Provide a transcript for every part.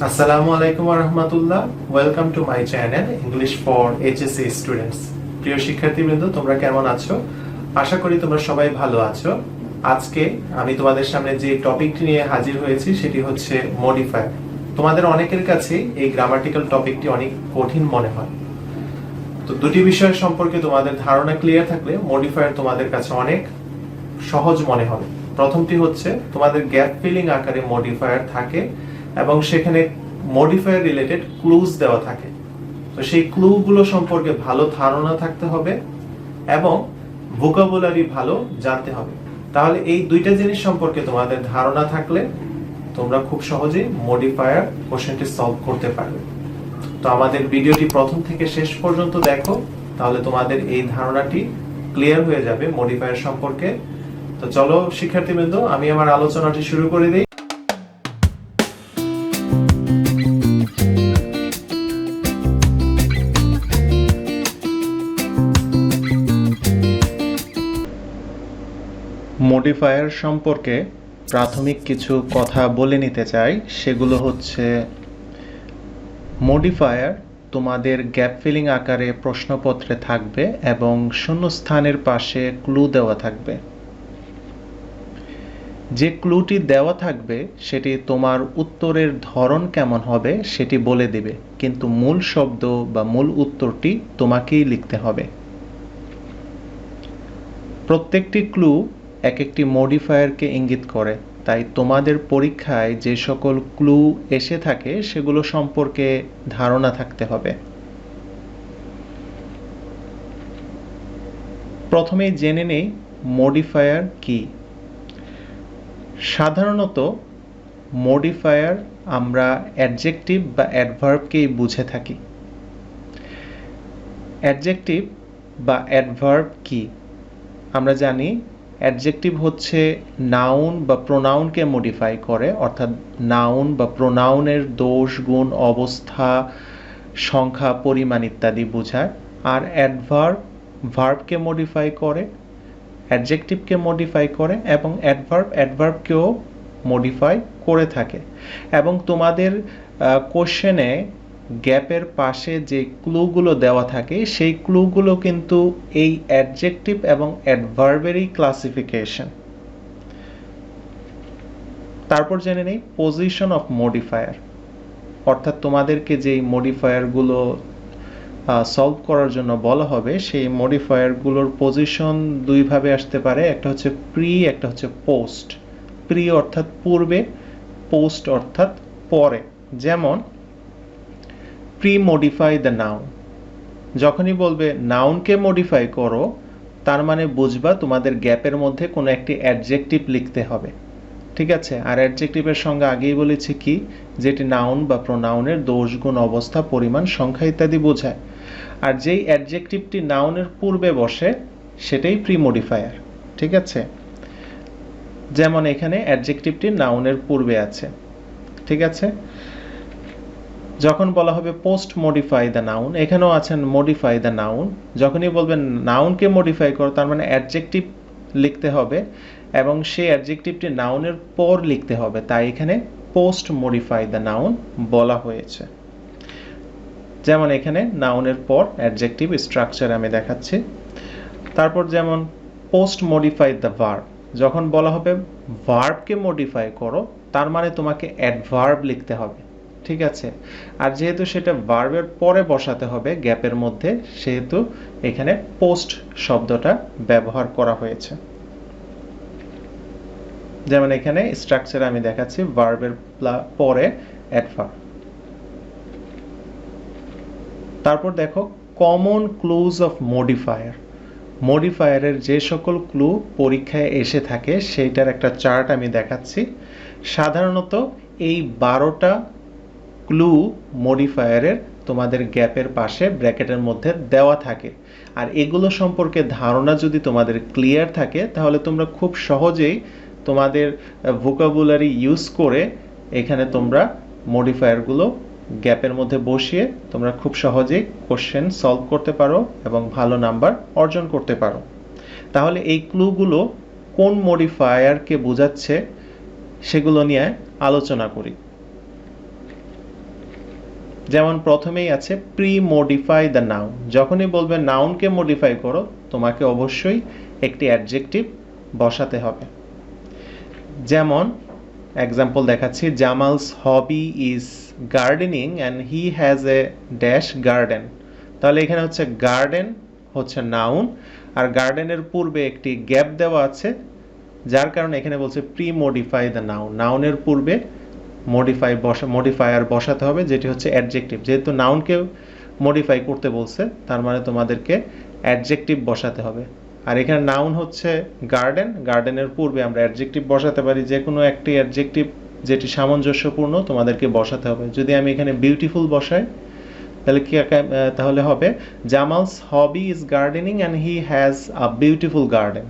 আসসালামু আলাইকুম ওয়া রাহমাতুল্লাহ। Welcome to my channel English for HSC students. প্রিয় শিক্ষার্থীবৃন্দ, তোমরা কেমন আছো? আশা করি তোমরা সবাই ভালো আছো। আজকে আমি তোমাদের সামনে যে টপিকটি নিয়ে হাজির হয়েছি সেটি হচ্ছে মডিফায়ার। তোমাদের অনেকের কাছে এই গ্রামাটিক্যাল টপিকটি অনেক কঠিন মনে হয়। তো দুটি বিষয় সম্পর্কে তোমাদের ধারণা ক্লিয়ার থাকলে মডিফায়ার তোমাদের কাছে অনেক সহজ মনে হবে। প্রথমটি হচ্ছে তোমাদের গ্যাপ ফিলিং আকারে মডিফায়ার থাকে এবং সেখানে মডিফায়ার রিলেটেড ক্লুজ দেওয়া থাকে। তো সেই ক্লুগুলো সম্পর্কে ভালো ধারণা থাকতে হবে এবং ভোকাবুলারি ভালো জানতে হবে। তাহলে এই দুইটা জিনিস সম্পর্কে তোমাদের ধারণা থাকলে তোমরা খুব সহজেই মডিফায়ার কোশ্চেনটি সলভ করতে পারবে। তো আমাদের ভিডিওটি প্রথম থেকে শেষ পর্যন্ত দেখো, তাহলে তোমাদের এই ধারণাটি ক্লিয়ার হয়ে যাবে মডিফায়ার সম্পর্কে। তো চলো শিক্ষার্থীবৃন্দ, আমি আমার আলোচনাটি শুরু করে দিই। মডিফায়ার সম্পর্কে প্রাথমিক কিছু কথা বলে নিতে চাই। সেগুলো হচ্ছে, মডিফায়ার তোমাদের গ্যাপ ফিলিং আকারে প্রশ্নপত্রে থাকবে এবং শূন্যস্থানের পাশে ক্লু দেওয়া থাকবে। যে ক্লুটি দেওয়া থাকবে সেটি তোমার উত্তরের ধরন কেমন হবে সেটি বলে দিবে, কিন্তু মূল শব্দ বা মূল উত্তরটি তোমাকেই লিখতে হবে। প্রত্যেকটি ক্লু এক একটি মডিফায়ারকে ইঙ্গিত করে, তাই তোমাদের পরীক্ষায় যে সকল ক্লু এসে থাকে সেগুলো সম্পর্কে ধারণা থাকতে হবে। প্রথমেই জেনে নেই মডিফায়ার কি। সাধারণত মডিফায়ার আমরা অ্যাডজেক্টিভ বা অ্যাডভার্বকেই বুঝে থাকি। অ্যাডজেক্টিভ বা অ্যাডভার্ব কি? আমরা জানি অ্যাডজেক্টিভ হচ্ছে নাউন বা প্রোনাউনকে মডিফাই করে, অর্থাৎ নাউন বা প্রোনাউনের দোষ, গুণ, অবস্থা, সংখ্যা, পরিমাণ ইত্যাদি বোঝায়। আর অ্যাডভার্ব ভার্বকে মডিফাই করে, অ্যাডজেক্টিভকে মডিফাই করে এবং অ্যাডভার্বকেও মডিফাই করে থাকে। এবং তোমাদের কোশ্চেনে গ্যাপের পাশে যে ক্লুগুলো দেওয়া থাকে সেই ক্লুগুলো কিন্তু এই অ্যাডজেক্টিভ এবং অ্যাডভার্বেরই ক্লাসিফিকেশন। তারপর জেনে নেই পজিশন অফ মডিফায়ার, অর্থাৎ তোমাদেরকে যেই মডিফায়ারগুলো সলভ করার জন্য বলা হবে সেই মডিফায়ারগুলোর পজিশন দুইভাবে আসতে পারে। একটা হচ্ছে প্রি, একটা হচ্ছে পোস্ট। প্রি অর্থাৎ পূর্বে, পোস্ট অর্থাৎ পরে। যেমন প্রি মডিফাই দ্য নাউন, যখনই বলবে নাউনকে মডিফাই করো তার মানে বুঝবা তোমাদের গ্যাপের মধ্যে কোনো একটি অ্যাডজেক্টিভ লিখতে হবে। ঠিক আছে? আর অ্যাডজেক্টিভের সঙ্গে আগেই বলেছি কি, যেটি নাউন বা প্রোনাউনের দোষ, গুণ, অবস্থা, পরিমাণ, সংখ্যা ইত্যাদি বোঝায়। আর যেই অ্যাডজেক্টিভটি নাউনের পূর্বে বসে সেটাই প্রি মডিফায়ার। ঠিক আছে? যেমন এখানে অ্যাডজেক্টিভটি নাউনের পূর্বে আছে। ঠিক আছে? যখন বলা হবে পোস্ট মডিফাই দ্য নাউন, এখানেও আছেন মডিফাই দ্য নাউন। যখনই বলবেন নাউনকে মডিফাই করো তার মানে অ্যাডজেক্টিভ লিখতে হবে এবং সেই অ্যাডজেক্টিভটি নাউনের পর লিখতে হবে, তাই এখানে পোস্ট মডিফাই দ্য নাউন বলা হয়েছে। যেমন এখানে নাউনের পর অ্যাডজেক্টিভ স্ট্রাকচার আমি দেখাচ্ছি। তারপর যেমন পোস্ট মডিফাই দ্য ভার্ব, যখন বলা হবে ভার্বকে মডিফাই করো তার মানে তোমাকে অ্যাডভার্ব লিখতে হবে। ঠিক আছে? আর যেহেতু সেটা ভার্বের পরে বসাতে হবে গ্যাপের মধ্যে, সেহেতু এখানে পোস্ট শব্দটা ব্যবহার করা হয়েছে। যেমন এখানে স্ট্রাকচার আমি দেখাচ্ছি, ভার্বের পরে অ্যাডভার্ব। তারপর দেখো কমন ক্লুজ অফ মডিফায়ার। মডিফায়ারের যে সকল ক্লু পরীক্ষায় এসে থাকে সেইটার একটা চার্ট আমি দেখাচ্ছি। সাধারণত এই 12টা ক্লু মডিফায়ারের তোমাদের গ্যাপের পাশে ব্র্যাকেটের মধ্যে দেওয়া থাকে। আর এগুলো সম্পর্কে ধারণা যদি তোমাদের ক্লিয়ার থাকে তাহলে তোমরা খুব সহজেই তোমাদের ভোকাবুলারি ইউজ করে এখানে তোমরা মডিফায়ারগুলো গ্যাপের মধ্যে বসিয়ে তোমরা খুব সহজেই কোশ্চেন সলভ করতে পারো এবং ভালো নাম্বার অর্জন করতে পারো। তাহলে এই ক্লুগুলো কোন মডিফায়ারকে বোঝাচ্ছে সেগুলো নিয়ে আলোচনা করি। যেমন প্রথমেই আছে প্রি মডিফাই দ্য নাউন, যখনই বলবে নাউনকে মডিফাই করো তোমাকে অবশ্যই একটি অ্যাডজেক্টিভ বসাতে হবে। যেমন এক্সাম্পল দেখাচ্ছি, Jamal's hobby is gardening and he has a dash garden. তাহলে এখানে হচ্ছে গার্ডেন হচ্ছে নাউন, আর গার্ডেনের পূর্বে একটি গ্যাপ দেওয়া আছে, যার কারণে এখানে বলছে প্রি মডিফাই দ্য নাউন, নাউনের পূর্বে মডিফায়ার বসাতে হবে, যেটি হচ্ছে অ্যাডজেক্টিভ। যেহেতু নাউনকে মডিফাই করতে বলছে তার মানে তোমাদেরকে অ্যাডজেক্টিভ বসাতে হবে। আর এখানে নাউন হচ্ছে গার্ডেন, গার্ডেনের পূর্বে আমরা অ্যাডজেক্টিভ বসাতে পারি, যে কোনো একটি অ্যাডজেক্টিভ যেটি সামঞ্জস্যপূর্ণ তোমাদেরকে বসাতে হবে। যদি আমি এখানে বিউটিফুল বসাই তাহলে কি তাহলে হবে Jamal's hobby is gardening and he has a beautiful garden,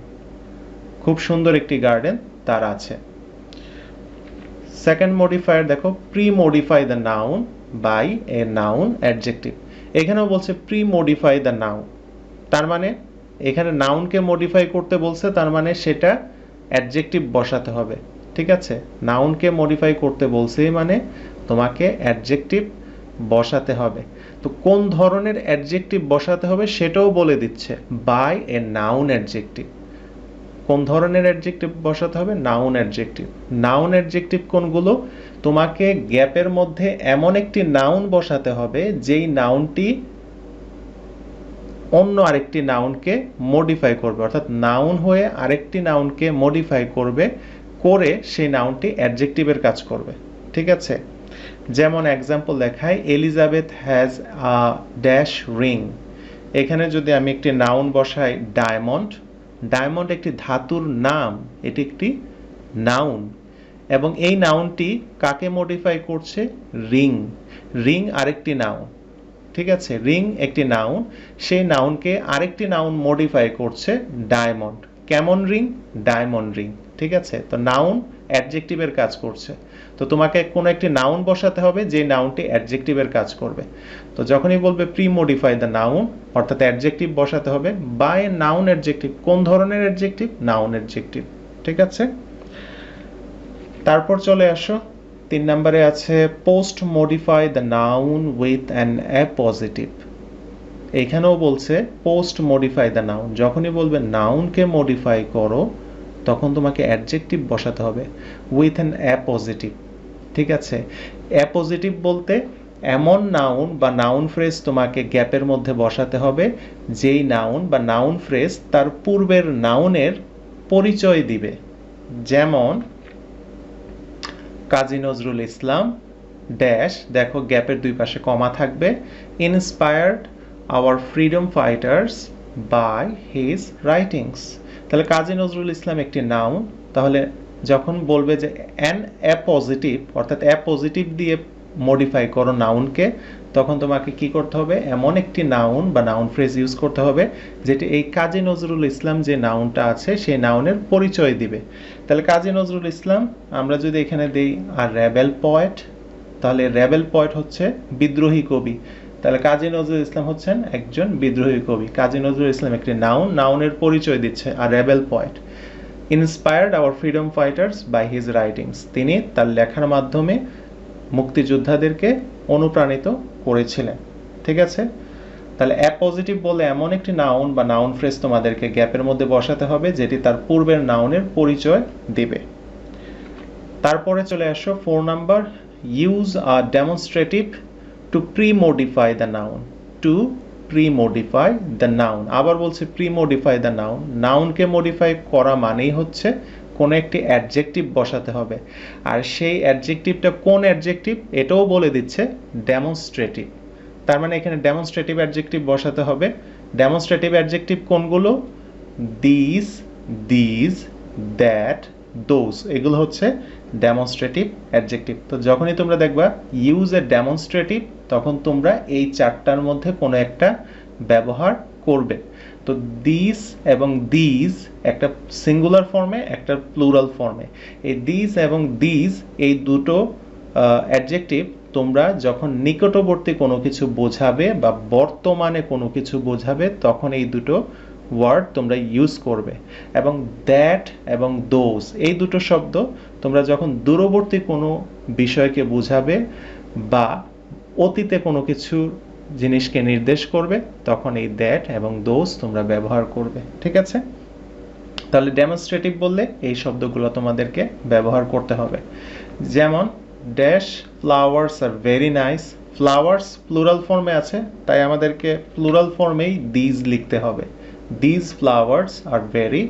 খুব সুন্দর একটি গার্ডেন তার আছে। সেকেন্ড মডিফায়ার দেখো, pre modify the noun by a noun adjective. এখানেও বলছে প্রি মডিফাই দ্য নাউন, তার মানে এখানে নাউনকে মডিফাই করতে বলছে, তার মানে সেটা অ্যাডজেক্টিভ বসাতে হবে। ঠিক আছে, নাউনকে মডিফাই করতে বলছে মানে তোমাকে অ্যাডজেক্টিভ বসাতে হবে। তো কোন ধরনের অ্যাডজেক্টিভ বসাতে হবে সেটাও বলে দিচ্ছে, বাই এ নাউন অ্যাডজেক্টিভ। কোন ধরনের অ্যাডজেক্টিভ বসাতে হবে? Noun adjective. নাউন অ্যাডজেক্টিভ কোনগুলো? তোমাকে গ্যাপের মধ্যে এমন একটি নাউন বসাতে হবে যেই নাউনটি অন্য আরেকটি নাউনকে মডিফাই করবে, অর্থাৎ নাউন হয়ে আরেকটি নাউনকে মডিফাই করবে, করে সেই নাউনটি অ্যাডজেক্টিভের কাজ করবে। ঠিক আছে, যেমন এক্সাম্পল দেখাই, Elizabeth has a dash ring. এখানে যদি আমি একটি নাউন বসাই ডায়মন্ড, ডায়মন্ড একটি ধাতুর নাম, এটি একটি নাউন, এবং এই নাউনটি কাকে মডিফাই করছে? রিং। রিং আরেকটি নাউন। ঠিক আছে, রিং একটি নাউন, সেই নাউনকে আরেকটি নাউন মডিফাই করছে ডায়মন্ড। কেমন রিং? Diamond ring. ঠিক আছে, তো নাউন অ্যাডজেক্টিভের কাজ করছে, তো তোমাকে কোনো একটি নাউন বসাতে হবে যে নাউনটি অ্যাডজেক্টিভের কাজ করবে। তো যখনই বলবে প্রি মডিফাই দ্য নাউন, অর্থাৎ অ্যাডজেক্টিভ বসাতে হবে বাই নাউন অ্যাডজেক্টিভ। কোন ধরনের অ্যাডজেক্টিভ? Noun adjective. ঠিক আছে, তারপর চলে আসো 3 নম্বরে আছে post modify the noun with an appositive. এখানেও বলছে পোস্ট মডিফাই দ্য নাউন, যখনই বলবে নাউনকে মডিফাই করো তখন তোমাকে অ্যাডজেক্টিভ বসাতে হবে উইথ অ্যান অ্যাপজিটিভ। ঠিক আছে, অ্যাপজিটিভ বলতে এমন নাউন বা নাউন ফ্রেজ তোমাকে গ্যাপের মধ্যে বসাতে হবে যেই নাউন বা নাউন ফ্রেজ তার পূর্বের নাউনের পরিচয় দিবে। যেমন কাজী নজরুল ইসলাম ড্যাশ, দেখো গ্যাপের দুই পাশে কমা থাকবে, inspired our freedom fighters by his writings. তাহলে কাজী নজরুল ইসলাম একটি নাউন, তাহলে যখন বলবে যে অ্যান অ্যাপজিটিভ, অর্থাৎ অ্যাপজিটিভ দিয়ে মডিফাই করো নাউনকে, তখন তোমাকে কি করতে হবে? এমন একটি নাউন বা নাউন ফ্রেজ ইউজ করতে হবে যেটি এই কাজী নজরুল ইসলাম যে নাউনটা আছে সেই নাউনের পরিচয় দিবে। তাহলে কাজী নজরুল ইসলাম আমরা যদি এখানে দিই আর রেবেল পয়েট, তাহলে রেবেল পয়েট হচ্ছে বিদ্রোহী কবি, তাহলে কাজী নজরুল ইসলাম হচ্ছেন একজন বিদ্রোহী কবি। কাজী নজরুল ইসলাম একটি নাউন, নাউনের পরিচয় দিচ্ছে। আর rebel poet, inspired our freedom fighters by his writings, তিনি তার লেখার মাধ্যমে মুক্তিযোদ্ধাদেরকে অনুপ্রাণিত করেছিলেন। ঠিক আছে, তাহলে অ্যাপজিটিভ বলে এমন একটি নাউন বা নাউন ফ্রেজ তোমাদেরকে গ্যাপের মধ্যে বসাতে হবে যেটি তার পূর্বের নাউনের পরিচয় দিবে। তারপরে চলে আসো 4 number, use a demonstrative to pre-modify the noun. To pre-modify the noun, আবার বলছে প্রি-মডিফাই দ্য নাউন। নাউনকে মডিফাই করা মানেই হচ্ছে কোনো একটি অ্যাডজেক্টিভ বসাতে হবে, আর সেই অ্যাডজেক্টিভটা কোন অ্যাডজেক্টিভ এটাও বলে দিচ্ছে, ডেমনস্ট্রেটিভ। তার মানে এখানে ডেমনস্ট্রেটিভ অ্যাডজেক্টিভ বসাতে হবে। ডেমনস্ট্রেটিভ অ্যাডজেক্টিভ কোনগুলো? দিস, দিজ, দ্যাট, দোজ, এগুলো হচ্ছে ডেমনস্ট্রেটিভ অ্যাডজেক্টিভ। তো যখনই তোমরা দেখবা ইউজ এ ডেমনস্ট্রেটিভ, তখন তোমরা এই চারটার মধ্যে কোনো একটা ব্যবহার করবে। তো দিস এবং দিজ একটা সিঙ্গুলার ফর্মে, একটা প্লুরাল ফর্মে। এই দিস এবং দিজ এই দুটো অ্যাডজেক্টিভ তোমরা যখন নিকটবর্তী কোনো কিছু বোঝাবে বা বর্তমানে কোনো কিছু বোঝাবে তখন এই দুটো ওয়ার্ড তোমরা ইউজ করবে। এবং দ্যাট এবং দোজ এই দুটো শব্দ তোমরা যখন দূরবর্তী কোনো বিষয়কে বোঝাবে বা অতীতে কোনো কিছু জিনিসকে নির্দেশ করবে তখন এই দ্যাট এবং দোজ তোমরা ব্যবহার করবে, ঠিক আছে? তাহলে ডেমনস্ট্রেটিভ বললে এই শব্দগুলো তোমাদেরকে ব্যবহার করতে হবে। যেমন dash flowers are very nice, flowers plural ফর্মে আছে, তাই আমাদেরকে প্লুরাল ফর্মেই দিজ লিখতে হবে। These flowers are very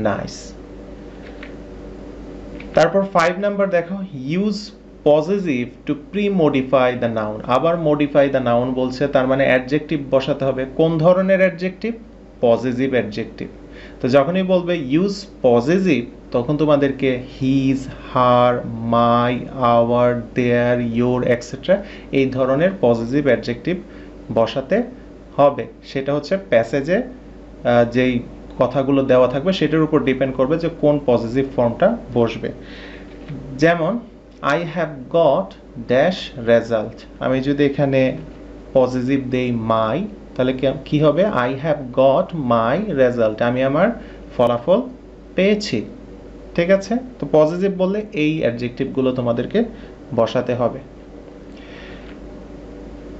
nice. তারপর 5 নাম্বার দেখো, use positive two pre modify the noun. আবার মডিফাই দ্য নাউন বলছে, তার মানে অ্যাডজেক্টিভ বসাতে হবে। কোন ধরনের অ্যাডজেক্টিভ? Positive adjective. তো যখনই বলবে ইউজ পজিটিভ, তখন তোমাদেরকে his, her, my, our, their, your etcetera এই ধরনের পজিটিভ অ্যাডজেক্টিভ বসাতে হবে। সেটা হচ্ছে প্যাসেজে যেই কথাগুলো দেওয়া থাকবে সেটার উপর ডিপেন্ড করবে যে কোন পজিটিভ ফর্মটা বসবে। যেমন I have got dash result, আমি যদি এখানে পজিটিভ দেই মাই, তাহলে কি হবে? I have got my result, আমি আমার ফলাফল পেয়েছি, ঠিক আছে? তো পজিটিভ বললে এই অ্যাডজেক্টিভগুলো তোমাদেরকে বসাতে হবে।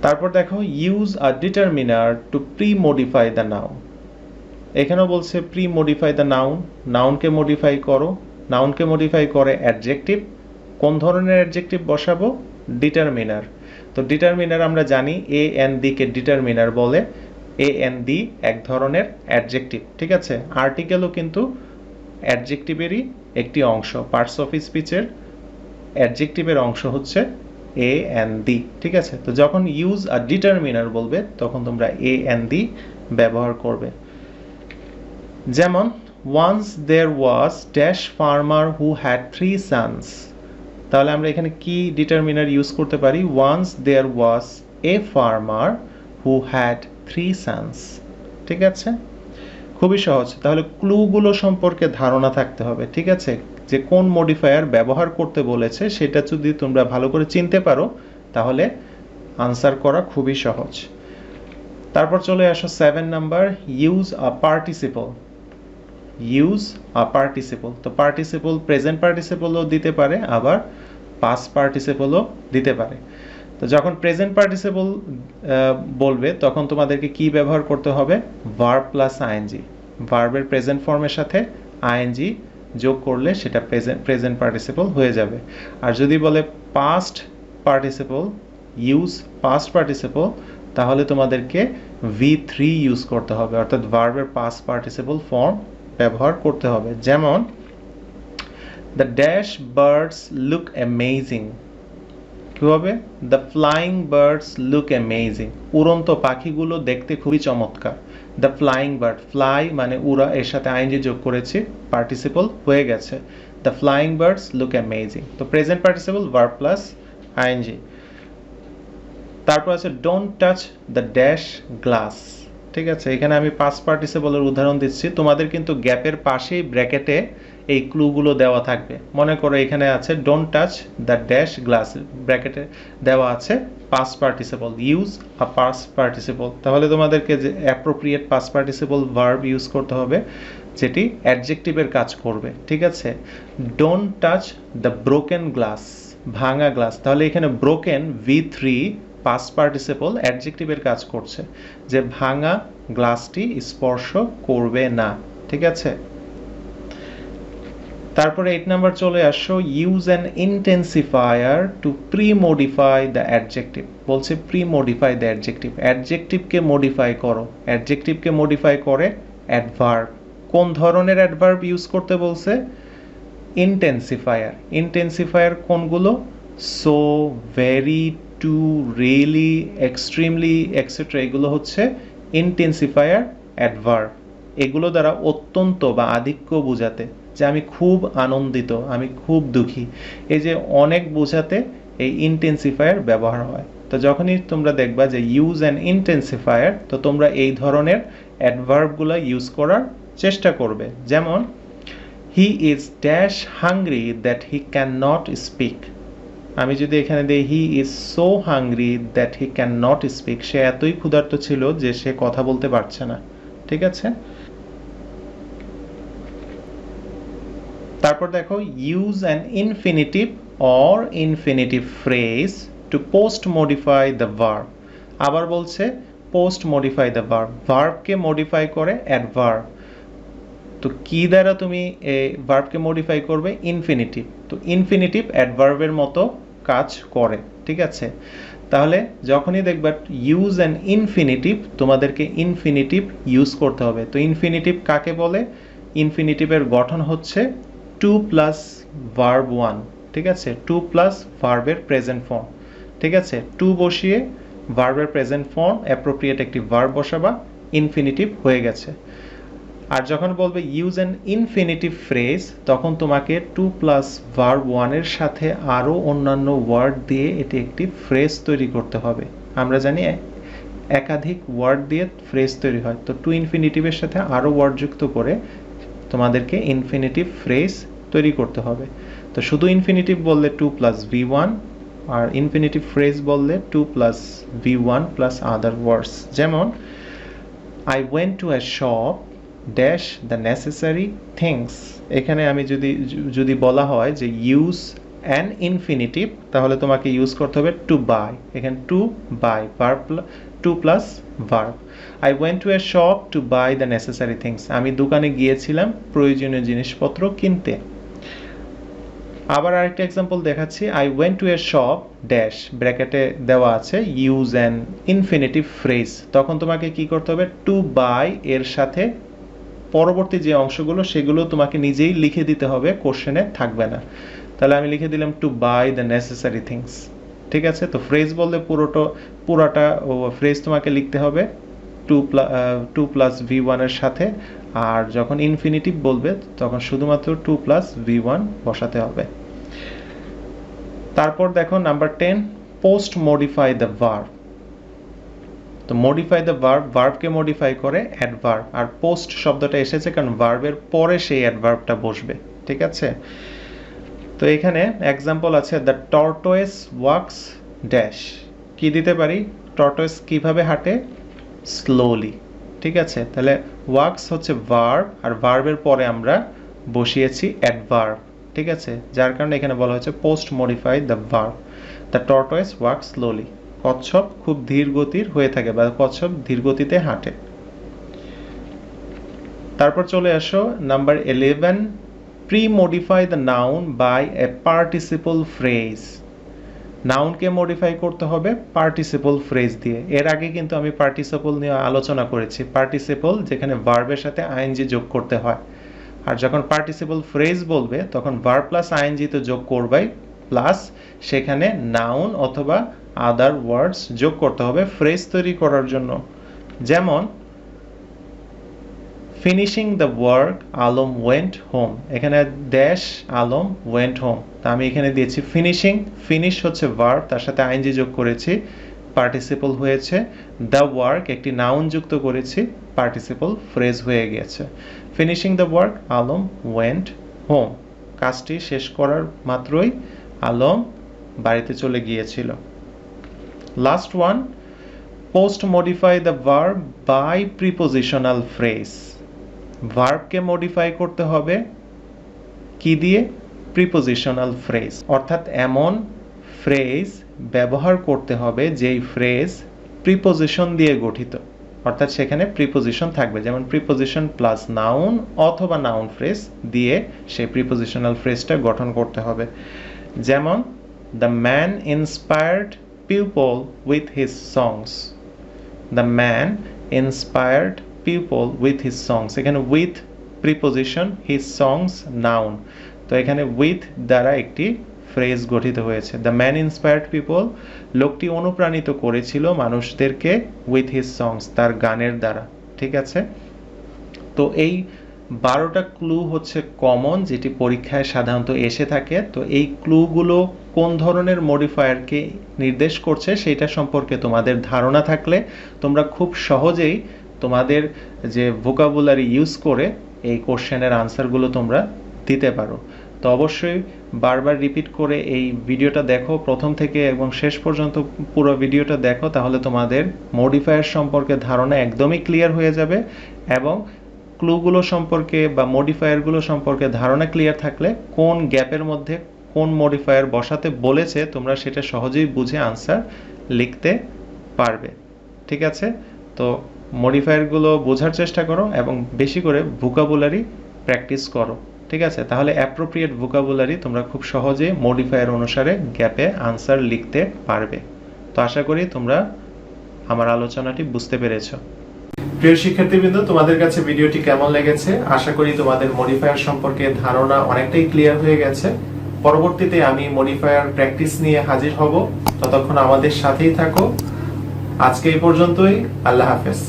তারপর দেখো, use a determiner to pre modify the noun. এখানেও বলছে প্রি মডিফাই দ্য নাউন, নাউনকে মডিফাই করো। নাউনকে মডিফাই করে অ্যাডজেক্টিভ। কোন ধরনের অ্যাডজেক্টিভ বসাবো? ডিটারমিনার। তো ডিটারমিনার আমরা জানি A N the K determiner বলে। এ এন দি এক ধরনের অ্যাডজেক্টিভ, ঠিক আছে? আর্টিকেলও কিন্তু অ্যাডজেক্টিভেরই একটি অংশ। পার্টস অফ স্পিচের অ্যাডজেক্টিভের অংশ হচ্ছে এ এন দি, ঠিক আছে? তো যখন ইউজ আ ডিটারমিনার বলবে তখন তোমরা এ এন দি ব্যবহার করবে। যেমন once there was dash farmer who had 3 sons, তাহলে আমরা এখানে কি ডিটারমিনার ইউজ করতে পারি? once there was a farmer who had 3 sons, ঠিক আছে? খুবই সহজ। তাহলে ক্লুগুলো সম্পর্কে ধারণা থাকতে হবে, ঠিক আছে? যে কোন মডিফায়ার ব্যবহার করতে বলেছে সেটা যদি তোমরা ভালো করে চিনতে পারো তাহলে আনসার করা খুবই সহজ। তারপর চলে আসো 7 নাম্বার, ইউজ আ পার্টিসিপল। ইউজ আ পার্টিসিপল, তো পার্টিসিপল প্রেজেন্ট পার্টিসিপলও দিতে পারে, আবার পাস্ট পার্টিসিপলও দিতে পারে। তো যখন প্রেজেন্ট পার্টিসিপল বলবে তখন তোমাদেরকে কি ব্যবহার করতে হবে? Verb plus ING. ভার্বের প্রেজেন্ট ফর্মের সাথে আইএনজি যোগ করলে সেটা প্রেজেন্ট পার্টিসিপল হয়ে যাবে। আর যদি বলে past participle, use past participle, তাহলে তোমাদেরকে V3 ইউজ করতে হবে, অর্থাৎ ভার্বের পাস্ট পার্টিসিপল ফর্ম ব্যবহার করতে হবে। যেমন the dash birds look amazing, কি হবে? The flying birds look amazing, উড়ন্ত পাখিগুলো দেখতে খুবই চমৎকার। দ্য ফ্লাইং বার্ড, ফ্লাই মানে উড়া, এর সাথে আইএনজি যোগ করেছি, পার্টিসিপল হয়ে গেছে। The flying birds look amazing, তো present participle verb plus ING. তারপর আছে don't touch the dash glass, ঠিক আছে? এখানে আমি পাস্ট পার্টিসিপলের উদাহরণ দিচ্ছি, তোমাদের কিন্তু গ্যাপের পাশেই ব্র্যাকেটে এই ক্লুগুলো দেওয়া থাকবে। মনে করো এখানে আছে don't touch the dash glass, ব্র্যাকেটে দেওয়া আছে past participle, use a past participle. তাহলে তোমাদেরকে যে appropriate past participle verb use করতে হবে যেটি অ্যাডজেক্টিভের কাজ করবে, ঠিক আছে? Don't touch the broken glass, ভাঙা গ্লাস। তাহলে এখানে ব্রোকেন V3 পাস্ট পার্টিসিপল অ্যাডজেক্টিভের কাজ করছে, যে ভাঙা গ্লাসটি স্পর্শ করবে না, ঠিক আছে? তারপরে 8 নাম্বার চলে আসো, use an intensifier to pre modify the adjective. বলছে প্রি মডিফাই দ্য অ্যাডজেক্টিভ, অ্যাডজেক্টিভকে মডিফাই করো। অ্যাডজেক্টিভকে মডিফাই করে অ্যাডভার্ব। কোন ধরনের অ্যাডভার্ব ইউজ করতে বলছে? ইন্টেন্সিফায়ার। ইন্টেন্সিফায়ার কোনগুলো? So, very, too, really, extremely etcetera, এগুলো হচ্ছে ইন্টেন্সিফায়ার অ্যাডভার্ব। এগুলো দ্বারা অত্যন্ত বা আধিক্য বোঝাতে, যে আমি খুব আনন্দিত, আমি খুব দুঃখী, এই যে অনেক বোঝাতে এই ইন্টেন্সিফায়ার ব্যবহার হয়। তো যখনই তোমরা দেখবা যে ইউজ অ্যান ইন্টেন্সিফায়ার, তো তোমরা এই ধরনের অ্যাডভার্বগুলো ইউজ করার চেষ্টা করবে। যেমন he is dash hungry that he can not speak, আমি যদি এখানে দিই he is so hungry that he can not speak, সে এতই ক্ষুধার্ত ছিল যে সে কথা বলতে পারছে না, ঠিক আছে? তারপর দেখো, use an infinitive or infinitive phrase to post modify the verb. আবার বলছে পোস্ট মডিফাই দ্য ভার্ব, ভার্বকে মডিফাই করে অ্যাডভার্ব। তো কি দ্বারা তুমি এই ভার্বকে মডিফাই করবে? ইনফিনিটিভ। তো ইনফিনিটিভ অ্যাডভার্বের মতো কাজ করে, ঠিক আছে? তাহলে যখনই দেখবা ইউজ অ্যান ইনফিনিটিভ, তোমাদেরকে ইনফিনিটিভ ইউজ করতে হবে। তো ইনফিনিটিভ কাকে বলে? ইনফিনিটিভের গঠন হচ্ছে টু প্লাস ভার্ব ওয়ান, ঠিক আছে? টু প্লাস ভার্বের প্রেজেন্ট ফর্ম, ঠিক আছে? টু বসিয়ে ভার্বের প্রেজেন্ট ফর্ম অ্যাপ্রোপ্রিয়েট একটি ভার্ব বসাবা, ইনফিনিটিভ হয়ে গেছে। আর যখন বলবে ইউজ অ্যান ইনফিনিটিভ ফ্রেজ, তখন তোমাকে টু প্লাস ভার্ব ওয়ানের সাথে আরও অন্যান্য ওয়ার্ড দিয়ে এটি একটি ফ্রেজ তৈরি করতে হবে। আমরা জানি একাধিক ওয়ার্ড দিয়ে ফ্রেজ তৈরি হয়, তো টু ইনফিনিটিভের সাথে আরও ওয়ার্ড যুক্ত করে তোমাদেরকে ইনফিনিটিভ ফ্রেজ তৈরি করতে হবে। তো শুধু ইনফিনিটিভ বললে টু প্লাস ভি ওয়ান, আর ইনফিনিটিভ ফ্রেজ বললে to plus V one plus other words. যেমন I went to a shop dash the necessary things. এখানে আমি যদি বলা হয় যে ইউজ অ্যান ইনফিনিটিভ, তাহলে তোমাকে ইউজ করতে হবে টু বাই। এখানে to buy verb, to plus verb. I went to a shop to buy the necessary things. আমি দোকানে গিয়েছিলাম প্রয়োজনীয় জিনিসপত্র কিনতে। আবার আরেকটা এক্সাম্পল দেখাচ্ছি, I went to a shop dash, ব্র্যাকেটে দেওয়া আছে ইউজ অ্যান ইনফিনিটিভ ফ্রেজ। তখন তোমাকে কি করতে হবে? টু বাই এর সাথে পরবর্তী যে অংশগুলো সেগুলো তোমাকে নিজেই লিখে দিতে হবে, কোশ্চেনে থাকবে না। তাহলে আমি লিখে দিলাম to buy the necessary things, ঠিক আছে? তো ফ্রেজ বললে পুরোটা ফ্রেজ তোমাকে লিখতে হবে টু প্লাস ভি ওয়ানের সাথে, আর যখন ইনফিনিটিভ বলবে তখন শুধুমাত্র টু প্লাস ভি ওয়ান বসাতে হবে। তারপর দেখো number 10, post modify the verb. তো মডিফাই দ্য ভার্ব, ভার্বকে মডিফাই করে অ্যাডভার্ব, আর পোস্ট শব্দটা এসেছে কারণ ভার্বের পরে সেই অ্যাডভার্বটা বসবে, ঠিক আছে? তো এখানে এক্সাম্পল আছে, দ্য টর্টোয়েস ওয়াক্স ড্যাশ। কি দিতে পারি? টর্টোয়েস কিভাবে হাঁটে? স্লোলি, ঠিক আছে? তাহলে ওয়াক্স হচ্ছে ভার্ব, আর ভার্বের পরে আমরা বসিয়েছি অ্যাডভার্ব, ঠিক আছে? যার কারণে এখানে বলা হয়েছে post modify the verb. The tortoise wax slowly, কচ্ছপ খুব ধীর গতির হয়ে থাকে বা কচ্ছপ ধীর গতিতে হাঁটে। তারপর চলে আসো number 11, pre modify the noun by a participle phrase. নাউনকে মডিফাই করতে হবে পার্টিসিপল ফ্রেজ দিয়ে। এর আগে কিন্তু আমি পার্টিসিপল নিয়ে আলোচনা করেছি। পার্টিসিপল যেখানে ভার্বের সাথে আইএনজি যোগ করতে হয়, আর যখন পার্টিসিপল ফ্রেজ বলবে তখন ভার্ব প্লাস আইএনজি তো যোগ করবাই, প্লাস সেখানে নাউন অথবা আদার ওয়ার্ডস যোগ করতে হবে ফ্রেজ তৈরি করার জন্য। যেমন finishing the work Alam went home, এখানে ড্যাশ আলম ওয়েন্ট হোম, তা আমি এখানে দিয়েছি ফিনিশিং। ফিনিশ হচ্ছে ভার্ব, তার সাথে আইএনজি যোগ করেছি, পার্টিসিপল হয়েছে। দ্য ওয়ার্ক একটি নাউন যুক্ত করেছি, পার্টিসিপল ফ্রেজ হয়ে গেছে। Finishing the work Alam went home, কাজটি শেষ করার মাত্রই আলম বাড়িতে চলে গিয়েছিল। Last one, post modify the verb by prepositional phrase. ভার্বকে মডিফাই করতে হবে কি দিয়ে? প্রিপোজিশনাল ফ্রেজ, অর্থাৎ এমন ফ্রেজ ব্যবহার করতে হবে যেই ফ্রেজ প্রিপোজিশন দিয়ে গঠিত, অর্থাৎ সেখানে প্রিপোজিশন থাকবে। যেমন প্রিপোজিশন প্লাস নাউন অথবা নাউন ফ্রেজ দিয়ে সেই প্রিপোজিশনাল ফ্রেজটা গঠন করতে হবে। যেমন the man inspired people with his songs. The man inspired people with his songs, এখানে with preposition, his songs noun, তো এখানে উইথ দ্বারা একটি ফ্রেজ গঠিত হয়েছে। দ্য ম্যান ইন্সপায়ার্ড পিপল, লোকটি অনুপ্রাণিত করেছিল মানুষদেরকে উইথ হিজ সংস, তার গানের দ্বারা, ঠিক আছে? তো এই 12টা ক্লু হচ্ছে কমন, যেটি পরীক্ষায় সাধারণত এসে থাকে। তো এই ক্লুগুলো কোন ধরনের মডিফায়ারকে নির্দেশ করছে সেটা সম্পর্কে তোমাদের ধারণা থাকলে তোমরা খুব সহজেই তোমাদের যে ভোকাবুলারি ইউজ করে এই কোশ্চেনের আনসারগুলো তোমরা দিতে পারো। তো অবশ্যই বারবার রিপিট করে এই ভিডিওটা দেখো প্রথম থেকে এবং শেষ পর্যন্ত পুরো ভিডিওটা দেখো, তাহলে তোমাদের মডিফায়ার সম্পর্কে ধারণা একদমই ক্লিয়ার হয়ে যাবে, এবং ক্লুগুলো সম্পর্কে বা মডিফায়ারগুলো সম্পর্কে ধারণা ক্লিয়ার থাকলে কোন গ্যাপের মধ্যে কোন মডিফায়ার বসাতে বলেছে তোমরা সেটা সহজেই বুঝে আনসার লিখতে পারবে। ঠিক আছে, তো মডিফায়ারগুলো বোঝার চেষ্টা করো এবং বেশি করে ভোকাবুলারি প্র্যাকটিস করো। ঠিক আছে, তাহলে অ্যাপ্রোপ্রিয়েট ভোকাবুলারি তোমরা খুব সহজে মডিফায়ার অনুসারে গ্যাপে আনসার লিখতে পারবে। তো আশা করি তোমরা আমার আলোচনাটি বুঝতে পেরেছো। প্রিয় শিক্ষার্থীবৃন্দ, তোমাদের কাছে ভিডিওটি কেমন লেগেছে? আশা করি তোমাদের মডিফায়ার সম্পর্কে ধারণা অনেকটাই ক্লিয়ার হয়ে গেছে। পরবর্তীতে আমি মডিফায়ার প্র্যাকটিস নিয়ে হাজির হব, ততক্ষণ আমাদের সাথেই থাকো। আজকে এই পর্যন্তই। আল্লাহ হাফেজ।